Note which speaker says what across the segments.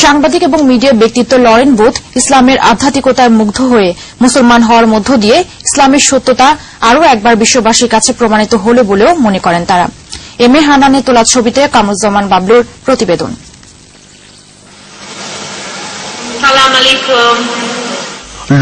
Speaker 1: সাংবাদিক এবং মিডিয়া ব্যক্তিত্ব লরেন বুথ ইসলামের আধ্যাত্মিকতায় মুগ্ধ হয়ে মুসলমান হওয়ার মধ্য দিয়ে ইসলামের সত্যতা আরও একবার বিশ্ববাসীর কাছে প্রমাণিত হল বলেও মনে করেন তারা। এম এ হান্নানের তোলা ছবিতে কামরুজ্জামান বাবলুর প্রতিবেদন।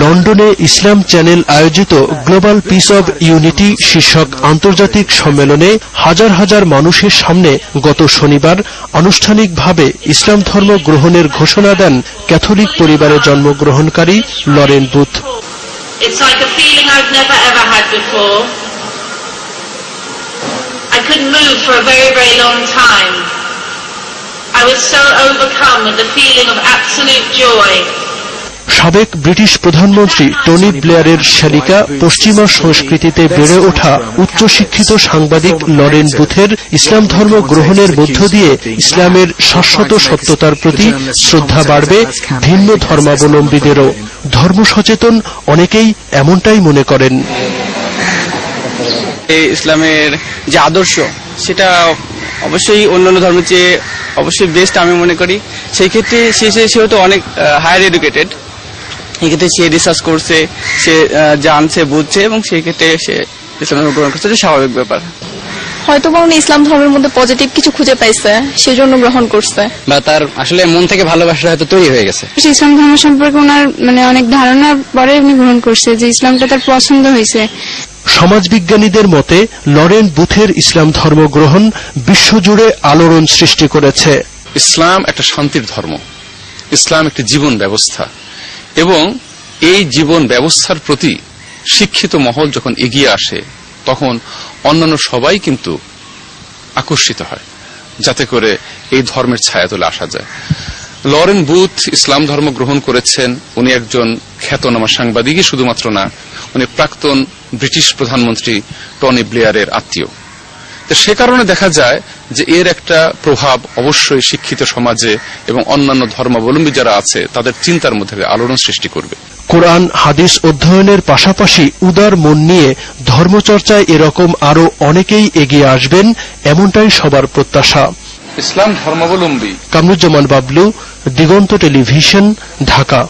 Speaker 2: লন্ডনে ইসলাম চ্যানেল আয়োজিত গ্লোবাল পিস অব ইউনিটি শীর্ষক আন্তর্জাতিক সম্মেলনে হাজার হাজার মানুষের সামনে গত শনিবার আনুষ্ঠানিকভাবে ইসলাম ধর্ম গ্রহণের ঘোষণা দেন ক্যাথলিক পরিবারে জন্মগ্রহণকারী লরেন বুথ। সাবেক ব্রিটিশ প্রধানমন্ত্রী টনি ব্লেয়ারের শালিকা পশ্চিমা সংস্কৃতিতে বেড়ে ওঠা উচ্চশিক্ষিত সাংবাদিক লরেন বুথের ইসলাম ধর্ম গ্রহণের মধ্য দিয়ে ইসলামের শাশ্বত সত্যতার প্রতি শ্রদ্ধা বাড়বে ভিন্ন ধর্মাবলম্বীদেরও। ধর্ম সচেতন অনেকেই এমনটাই মনে করেন।
Speaker 3: ইসলামের যে আদর্শ সেটা অবশ্যই অন্যান্য ধর্মের চেয়ে অবশ্যই বেস্ট আমি মনে করি। সেই ক্ষেত্রে সে হয়তো অনেক হায়ার এডুকেটেড, এক্ষেত্রে সে রিসার্চ করছে, সে জানছে, বুঝছে এবং সেই ক্ষেত্রে সে ইসলাম ধর্ম গ্রহণ করছে, এটা স্বাভাবিক ব্যাপার।
Speaker 4: হয়তো কোনো ইসলাম ধর্মের মধ্যে পজিটিভ কিছু খুঁজে পাইছে, সেজন্য গ্রহণ করছে, বা
Speaker 5: তার আসলে মন থেকে ভালোবাসা হয়তো তৈরি হয়ে গেছে।
Speaker 4: ইসলাম ধর্ম সম্পর্কে ওনার অনেক ধারণা পরে উনি গ্রহণ করছে, যে ইসলামটা তার পছন্দ হয়েছে।
Speaker 2: সমাজবিজ্ঞানীদের মতে লরেন বুথের ইসলাম ধর্ম গ্রহণ বিশ্বজুড়ে আলোড়ন সৃষ্টি করেছে।
Speaker 6: ইসলাম একটা শান্তির ধর্ম, ইসলাম একটি জীবন ব্যবস্থা, এবং এই জীবন ব্যবস্থার প্রতি শিক্ষিত মহল যখন এগিয়ে আসে তখন অন্যান্য সবাই কিন্তু আকর্ষিত হয়, যাতে করে এই ধর্মের ছায়াতলে আসা যায়। লরেন বুথ ইসলাম ধর্ম গ্রহণ করেছেন। উনি একজন খ্যাতনামা সাংবাদিকই শুধুমাত্র না, উনি প্রাক্তন ব্রিটিশ প্রধানমন্ত্রী টনি ব্লেয়ারের আত্মীয়। তো সে কারণে দেখা যায় যে এর একটা প্রভাব অবশ্যই শিক্ষিত সমাজে এবং অন্যান্য ধর্মাবলম্বী যারা আছে তাদের চিন্তার মধ্যে আলোড়ন সৃষ্টি করবে।
Speaker 2: কোরআন হাদিস অধ্যয়নের পাশাপাশি উদার মন নিয়ে ধর্মচর্চায় এরকম আরো অনেকেই এগিয়ে আসবেন, এমনটাই সবার প্রত্যাশা।
Speaker 6: ইসলাম ধর্মাবলম্বী
Speaker 2: কামরুজ্জামান বাবলু, দিগন্ত টেলিভিশন, ঢাকা।